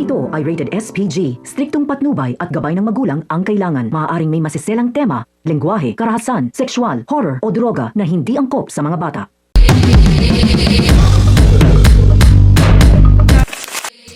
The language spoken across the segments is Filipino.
ito ay rated SPG. Striktong patnubay at gabay ng magulang ang kailangan. Maaaring may masiselang tema, lengguwahe, karahasan, sexual, horror o droga na hindi angkop sa mga bata.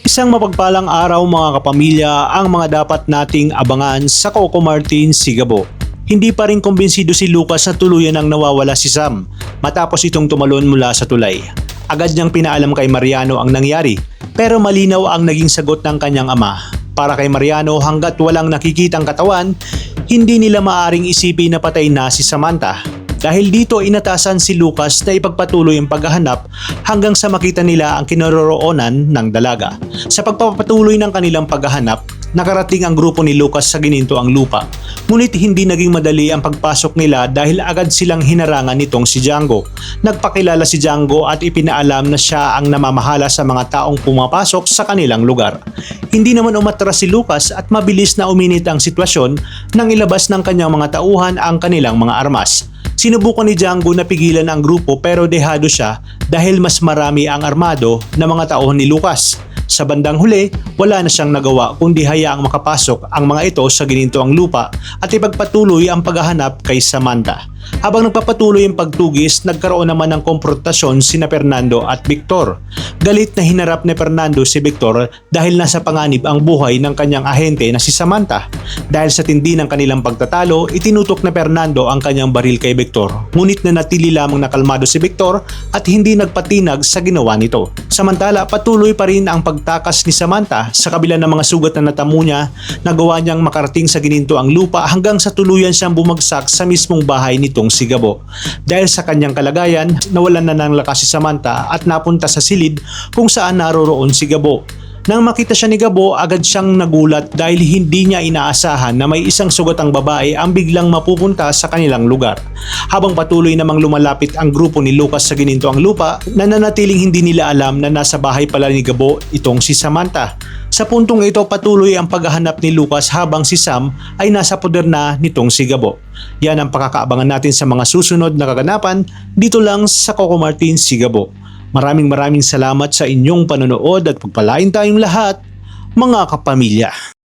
Isang mapagpalang araw mga kapamilya ang mga dapat nating abangan sa Coco Martin Sigabo. Hindi pa rin kumbinsido si Lucas na tuluyan ang nawawala si Sam matapos itong tumalon mula sa tulay. Agad niyang pinaalam kay Mariano ang nangyari pero malinaw ang naging sagot ng kanyang ama. Para kay Mariano, hanggat walang nakikitang katawan, hindi nila maaring isipin na patay na si Samantha. Dahil dito inatasan si Lucas na ipagpatuloy ang paghahanap hanggang sa makita nila ang kinaroroonan ng dalaga. Sa pagpapatuloy ng kanilang paghahanap, nakarating ang grupo ni Lucas sa ginintoang lupa. Ngunit hindi naging madali ang pagpasok nila dahil agad silang hinarangan nitong si Django. Nagpakilala si Django at ipinaalam na siya ang namamahala sa mga taong pumapasok sa kanilang lugar. Hindi naman umatras si Lucas at mabilis na uminit ang sitwasyon nang ilabas ng kanyang mga tauhan ang kanilang mga armas. Sinubukan ni Django na pigilan ang grupo pero dehado siya dahil mas marami ang armado na mga tauhan ni Lucas. Sa bandang huli, wala na siyang nagawa kundi hayaang makapasok ang mga ito sa ginintoang lupa at ipagpatuloy ang paghahanap kay Samantha. Habang nagpapatuloy ang pagtugis, nagkaroon naman ng komprontasyon sina Fernando at Victor. Galit na hinarap ni Fernando si Victor dahil nasa panganib ang buhay ng kanyang ahente na si Samantha. Dahil sa tindi ng kanilang pagtatalo, itinutok na Fernando ang kanyang baril kay Victor. Ngunit nanatili lamang nakalmado si Victor at hindi nagpatinag sa ginawa nito. Samantala, patuloy pa rin ang pagtakas ni Samantha sa kabila ng mga sugat na natamo niya. Nagawa niyang makarating sa ginintoang lupa hanggang sa tuluyan siyang bumagsak sa mismong bahay nitong si Gabo. Dahil sa kanyang kalagayan, nawalan na ng lakas si Samantha at napunta sa silid kung saan naroroon si Gabo. Nang makita siya ni Gabo, agad siyang nagulat dahil hindi niya inaasahan na may isang sugatang babae ang biglang mapupunta sa kanilang lugar. Habang patuloy namang lumalapit ang grupo ni Lucas sa ginintoang lupa, nananatiling hindi nila alam na nasa bahay pala ni Gabo itong si Samantha. Sa puntong ito, patuloy ang paghahanap ni Lucas habang si Sam ay nasa poder na nitong si Gabo. Yan ang pakakaabangan natin sa mga susunod na kaganapan dito lang sa Coco Martin Sigabo. Maraming salamat sa inyong panonood at pagpalain tayong lahat, mga kapamilya.